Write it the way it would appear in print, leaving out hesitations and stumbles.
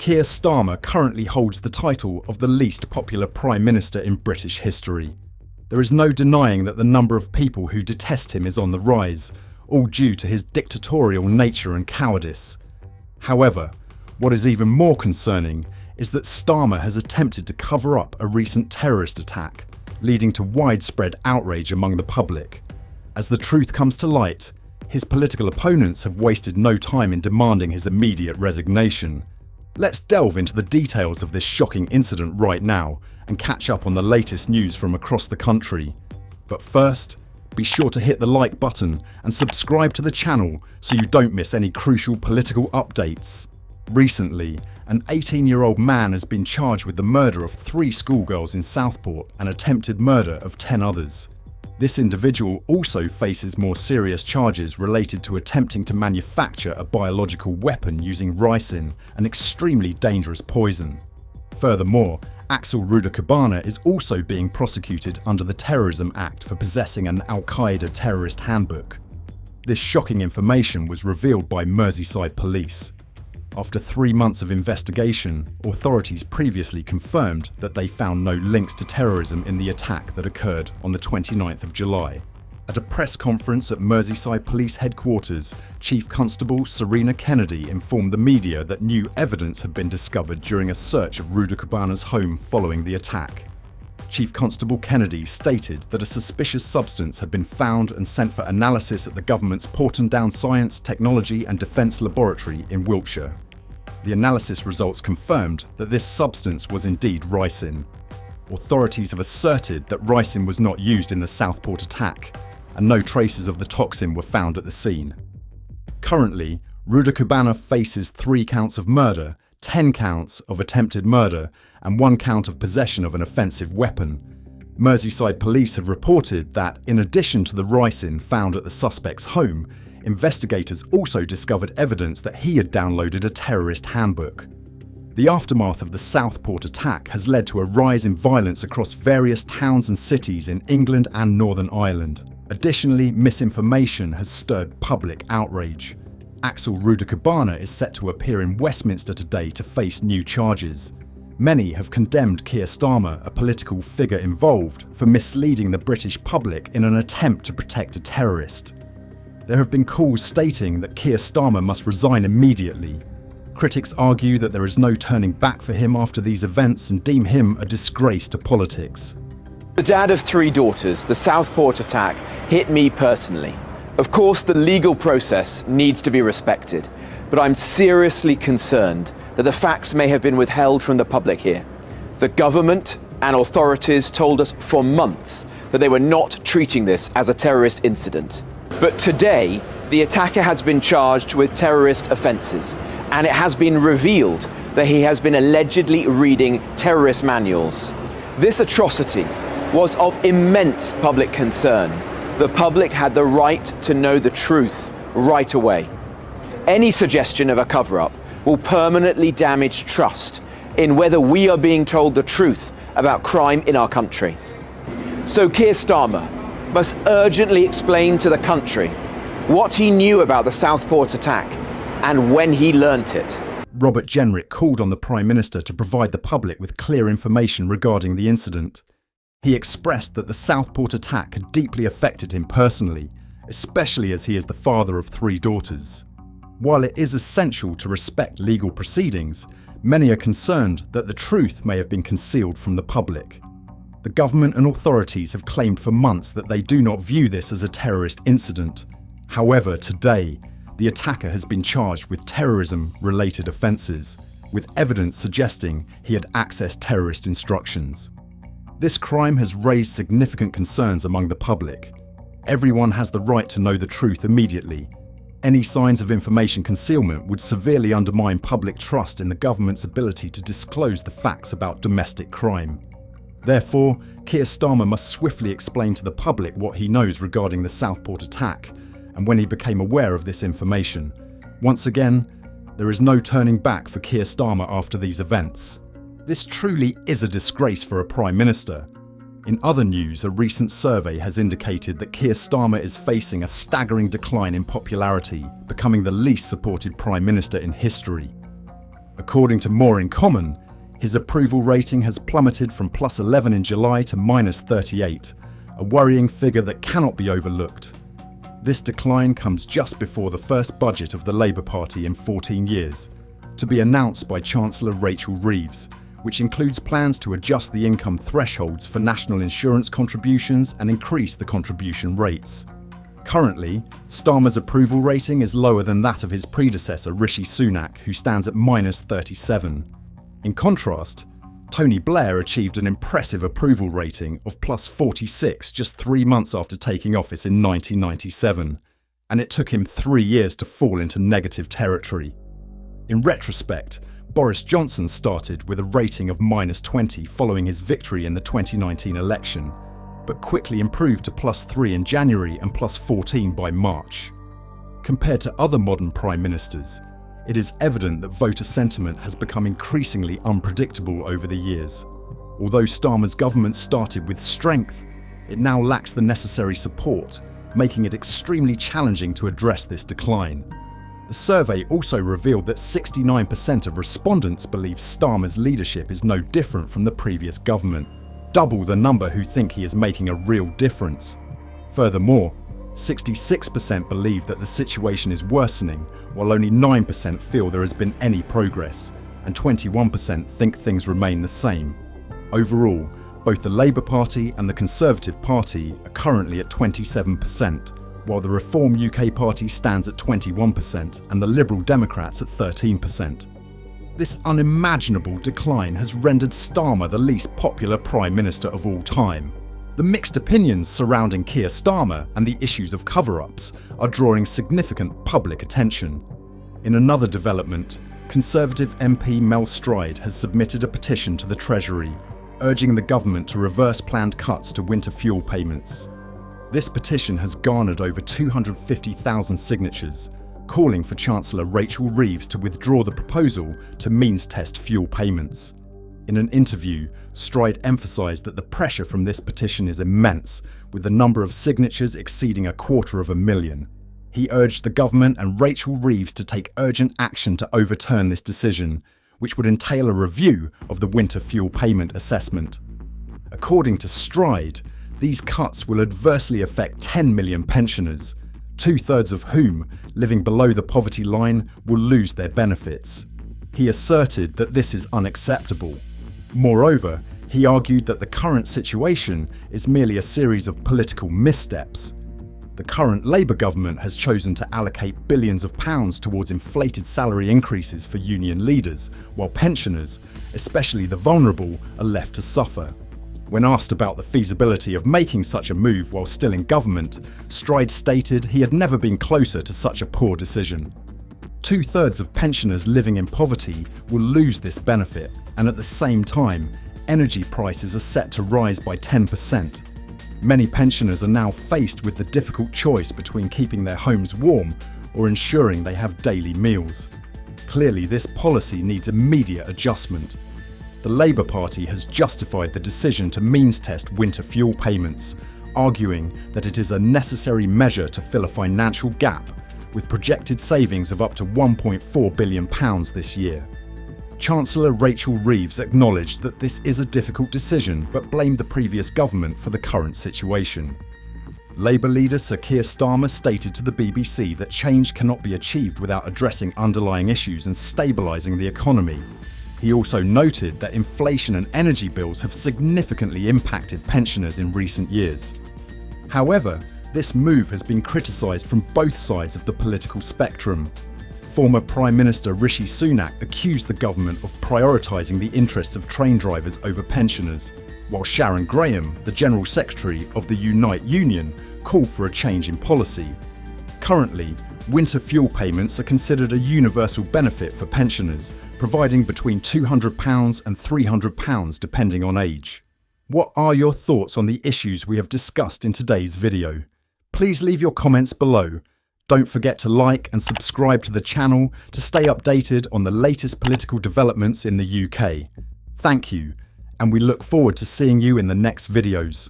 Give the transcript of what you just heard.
Keir Starmer currently holds the title of the least popular Prime Minister in British history. There is no denying that the number of people who detest him is on the rise, all due to his dictatorial nature and cowardice. However, what is even more concerning is that Starmer has attempted to cover up a recent terrorist attack, leading to widespread outrage among the public. As the truth comes to light, his political opponents have wasted no time in demanding his immediate resignation. Let's delve into the details of this shocking incident right now and catch up on the latest news from across the country. But first, be sure to hit the like button and subscribe to the channel so you don't miss any crucial political updates. Recently, an 18-year-old man has been charged with the murder of 3 schoolgirls in Southport and attempted murder of 10 others. This individual also faces more serious charges related to attempting to manufacture a biological weapon using ricin, an extremely dangerous poison. Furthermore, Axel Rudakubana is also being prosecuted under the Terrorism Act for possessing an Al-Qaeda terrorist handbook. This shocking information was revealed by Merseyside police. After 3 months of investigation, authorities previously confirmed that they found no links to terrorism in the attack that occurred on the 29th of July. At a press conference at Merseyside Police Headquarters, Chief Constable Serena Kennedy informed the media that new evidence had been discovered during a search of Rudakubana's home following the attack. Chief Constable Kennedy stated that a suspicious substance had been found and sent for analysis at the government's Porton Down Science, Technology and Defence Laboratory in Wiltshire. The analysis results confirmed that this substance was indeed ricin. Authorities have asserted that ricin was not used in the Southport attack, and no traces of the toxin were found at the scene. Currently, Rudakubana faces 3 counts of murder, 10 counts of attempted murder, and 1 count of possession of an offensive weapon. Merseyside police have reported that, in addition to the ricin found at the suspect's home, investigators also discovered evidence that he had downloaded a terrorist handbook. The aftermath of the Southport attack has led to a rise in violence across various towns and cities in England and Northern Ireland. Additionally, misinformation has stirred public outrage. Axel Rudakubana is set to appear in Westminster today to face new charges. Many have condemned Keir Starmer, a political figure involved, for misleading the British public in an attempt to protect a terrorist. There have been calls stating that Keir Starmer must resign immediately. Critics argue that there is no turning back for him after these events and deem him a disgrace to politics. The dad of 3 daughters, the Southport attack hit me personally. Of course, the legal process needs to be respected, but I'm seriously concerned that the facts may have been withheld from the public here. The government and authorities told us for months that they were not treating this as a terrorist incident. But today, the attacker has been charged with terrorist offences, and it has been revealed that he has been allegedly reading terrorist manuals. This atrocity was of immense public concern. The public had the right to know the truth right away. Any suggestion of a cover-up will permanently damage trust in whether we are being told the truth about crime in our country. So Keir Starmer must urgently explain to the country what he knew about the Southport attack and when he learnt it. Robert Jenrick called on the Prime Minister to provide the public with clear information regarding the incident. He expressed that the Southport attack had deeply affected him personally, especially as he is the father of 3 daughters. While it is essential to respect legal proceedings, many are concerned that the truth may have been concealed from the public. The government and authorities have claimed for months that they do not view this as a terrorist incident. However, today, the attacker has been charged with terrorism-related offences, with evidence suggesting he had accessed terrorist instructions. This crime has raised significant concerns among the public. Everyone has the right to know the truth immediately. Any signs of information concealment would severely undermine public trust in the government's ability to disclose the facts about domestic crime. Therefore, Keir Starmer must swiftly explain to the public what he knows regarding the Southport attack and when he became aware of this information. Once again, there is no turning back for Keir Starmer after these events. This truly is a disgrace for a Prime Minister. In other news, a recent survey has indicated that Keir Starmer is facing a staggering decline in popularity, becoming the least supported Prime Minister in history. According to More in Common, his approval rating has plummeted from +11 in July to -38, a worrying figure that cannot be overlooked. This decline comes just before the first budget of the Labour Party in 14 years, to be announced by Chancellor Rachel Reeves, which includes plans to adjust the income thresholds for national insurance contributions and increase the contribution rates. Currently, Starmer's approval rating is lower than that of his predecessor Rishi Sunak, who stands at -37. In contrast, Tony Blair achieved an impressive approval rating of +46 just 3 months after taking office in 1997, and it took him 3 years to fall into negative territory. In retrospect, Boris Johnson started with a rating of -20 following his victory in the 2019 election, but quickly improved to +3 in January and +14 by March. Compared to other modern prime ministers, it is evident that voter sentiment has become increasingly unpredictable over the years. Although Starmer's government started with strength, it now lacks the necessary support, making it extremely challenging to address this decline. The survey also revealed that 69% of respondents believe Starmer's leadership is no different from the previous government, double the number who think he is making a real difference. Furthermore, 66% believe that the situation is worsening, while only 9% feel there has been any progress, and 21% think things remain the same. Overall, both the Labour Party and the Conservative Party are currently at 27%, while the Reform UK Party stands at 21% and the Liberal Democrats at 13%. This unimaginable decline has rendered Starmer the least popular Prime Minister of all time. The mixed opinions surrounding Keir Starmer and the issues of cover-ups are drawing significant public attention. In another development, Conservative MP Mel Stride has submitted a petition to the Treasury, urging the government to reverse planned cuts to winter fuel payments. This petition has garnered over 250,000 signatures, calling for Chancellor Rachel Reeves to withdraw the proposal to means-test fuel payments. In an interview, Stride emphasised that the pressure from this petition is immense, with the number of signatures exceeding 250,000. He urged the government and Rachel Reeves to take urgent action to overturn this decision, which would entail a review of the winter fuel payment assessment. According to Stride, these cuts will adversely affect 10 million pensioners, 2/3 of whom, living below the poverty line, will lose their benefits. He asserted that this is unacceptable. Moreover, he argued that the current situation is merely a series of political missteps. The current Labour government has chosen to allocate billions of pounds towards inflated salary increases for union leaders, while pensioners, especially the vulnerable, are left to suffer. When asked about the feasibility of making such a move while still in government, Stride stated he had never been closer to such a poor decision. 2/3 of pensioners living in poverty will lose this benefit, and at the same time, energy prices are set to rise by 10%. Many pensioners are now faced with the difficult choice between keeping their homes warm or ensuring they have daily meals. Clearly, this policy needs immediate adjustment. The Labour Party has justified the decision to means-test winter fuel payments, arguing that it is a necessary measure to fill a financial gap, with projected savings of up to £1.4 billion this year. Chancellor Rachel Reeves acknowledged that this is a difficult decision, but blamed the previous government for the current situation. Labour leader Sir Keir Starmer stated to the BBC that change cannot be achieved without addressing underlying issues and stabilising the economy. He also noted that inflation and energy bills have significantly impacted pensioners in recent years. However, this move has been criticised from both sides of the political spectrum. Former Prime Minister Rishi Sunak accused the government of prioritising the interests of train drivers over pensioners, while Sharon Graham, the General Secretary of the Unite Union, called for a change in policy. Currently, winter fuel payments are considered a universal benefit for pensioners, providing between £200 and £300 depending on age. What are your thoughts on the issues we have discussed in today's video? Please leave your comments below. Don't forget to like and subscribe to the channel to stay updated on the latest political developments in the UK. Thank you, and we look forward to seeing you in the next videos.